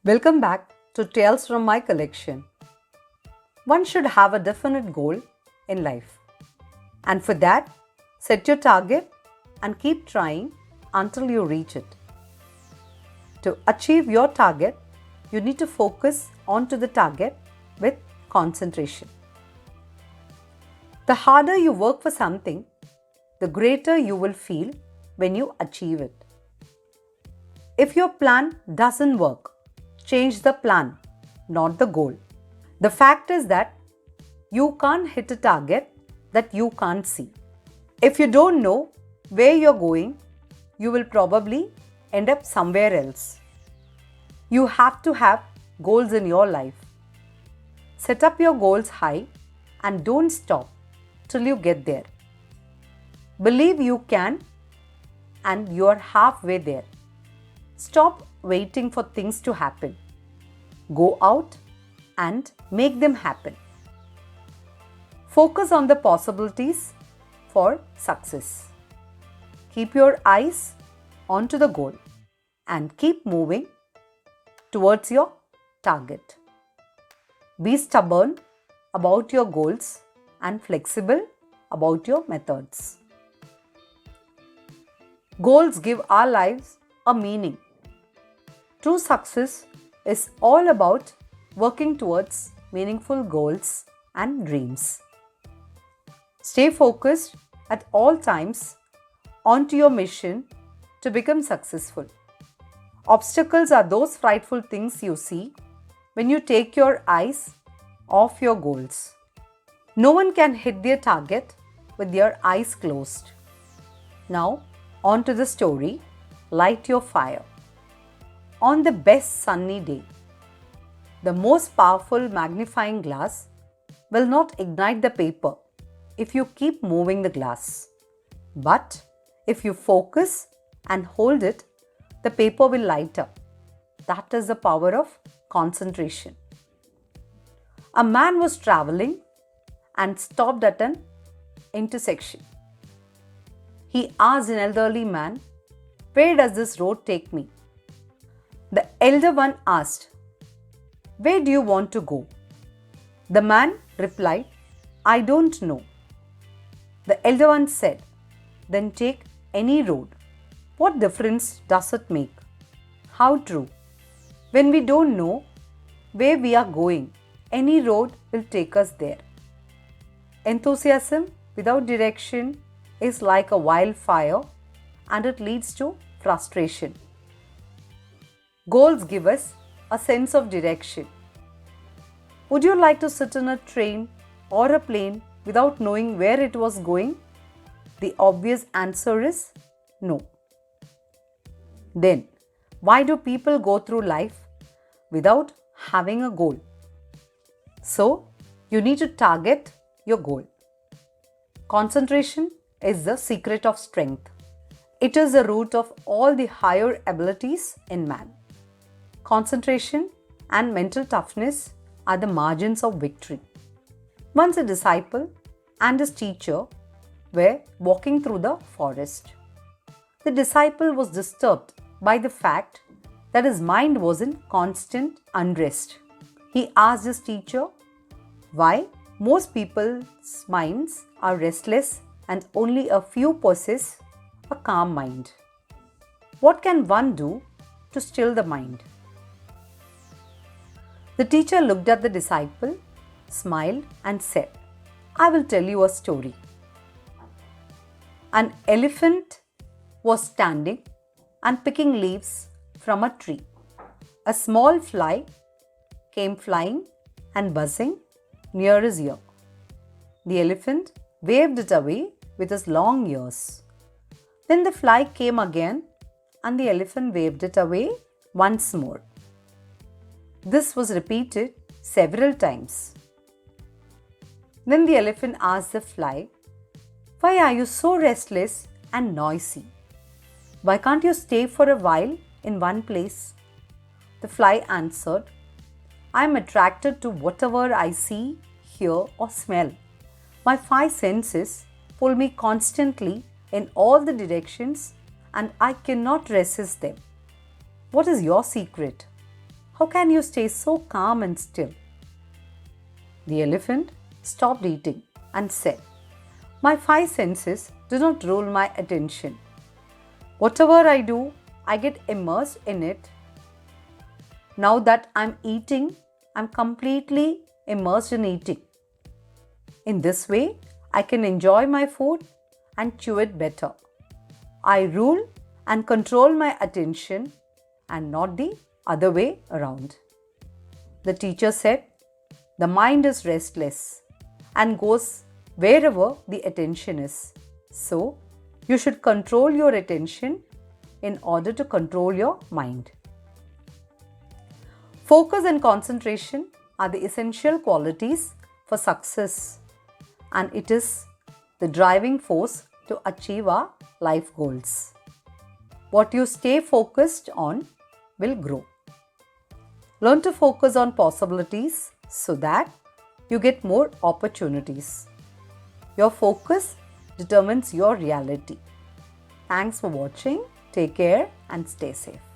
Welcome back to Tales from my collection. One should have a definite goal in life. And for that, set your target and keep trying until you reach it. To achieve your target, you need to focus onto the target with concentration. The harder you work for something, the greater you will feel when you achieve it. If your plan doesn't work, change the plan, not the goal. The fact is that you can't hit a target that you can't see. If you don't know where you're going, you will probably end up somewhere else. You have to have goals in your life. Set up your goals high and don't stop till you get there. Believe you can and you are halfway there. Stop waiting for things to happen. Go out and make them happen. Focus on the possibilities for success. Keep your eyes onto the goal and keep moving towards your target. Be stubborn about your goals and flexible about your methods. Goals give our lives a meaning. True success is all about working towards meaningful goals and dreams. Stay focused at all times onto your mission to become successful. Obstacles are those frightful things you see when you take your eyes off your goals. No one can hit their target with their eyes closed. Now, on to the story, Light Your Fire. On the best sunny day, the most powerful magnifying glass will not ignite the paper if you keep moving the glass. But if you focus and hold it, the paper will light up. That is the power of concentration. A man was traveling and stopped at an intersection. He asked an elderly man, "Where does this road take me?" The elder one asked, "Where do you want to go?" The man replied, "I don't know." The elder one said, "Then take any road. What difference does it make?" How true. When we don't know where we are going, any road will take us there. Enthusiasm without direction is like a wildfire and it leads to frustration. Goals give us a sense of direction. Would you like to sit in a train or a plane without knowing where it was going? The obvious answer is no. Then, why do people go through life without having a goal? So, you need to target your goal. Concentration is the secret of strength. It is the root of all the higher abilities in man. Concentration and mental toughness are the margins of victory. Once a disciple and his teacher were walking through the forest. The disciple was disturbed by the fact that his mind was in constant unrest. He asked his teacher why most people's minds are restless and only a few possess a calm mind. What can one do to still the mind? The teacher looked at the disciple, smiled and said, "I will tell you a story." An elephant was standing and picking leaves from a tree. A small fly came flying and buzzing near his ear. The elephant waved it away with his long ears. Then the fly came again and the elephant waved it away once more. This was repeated several times. Then the elephant asked the fly, "Why are you so restless and noisy? Why can't you stay for a while in one place?" The fly answered, "I am attracted to whatever I see, hear or smell. My five senses pull me constantly in all the directions and I cannot resist them. What is your secret? How can you stay so calm and still? The elephant stopped eating and said, My 5 senses do not rule my attention. Whatever I do, I get immersed in it. Now that I'm eating, I'm completely immersed in eating. In this way, I can enjoy my food and chew it better. I rule and control my attention and not the other way around. The teacher said, the mind is restless and goes wherever the attention is. So, you should control your attention in order to control your mind. Focus and concentration are the essential qualities for success, and it is the driving force to achieve our life goals. What you stay focused on will grow. Learn to focus on possibilities so that you get more opportunities. Your focus determines your reality. Thanks for watching. Take care and stay safe.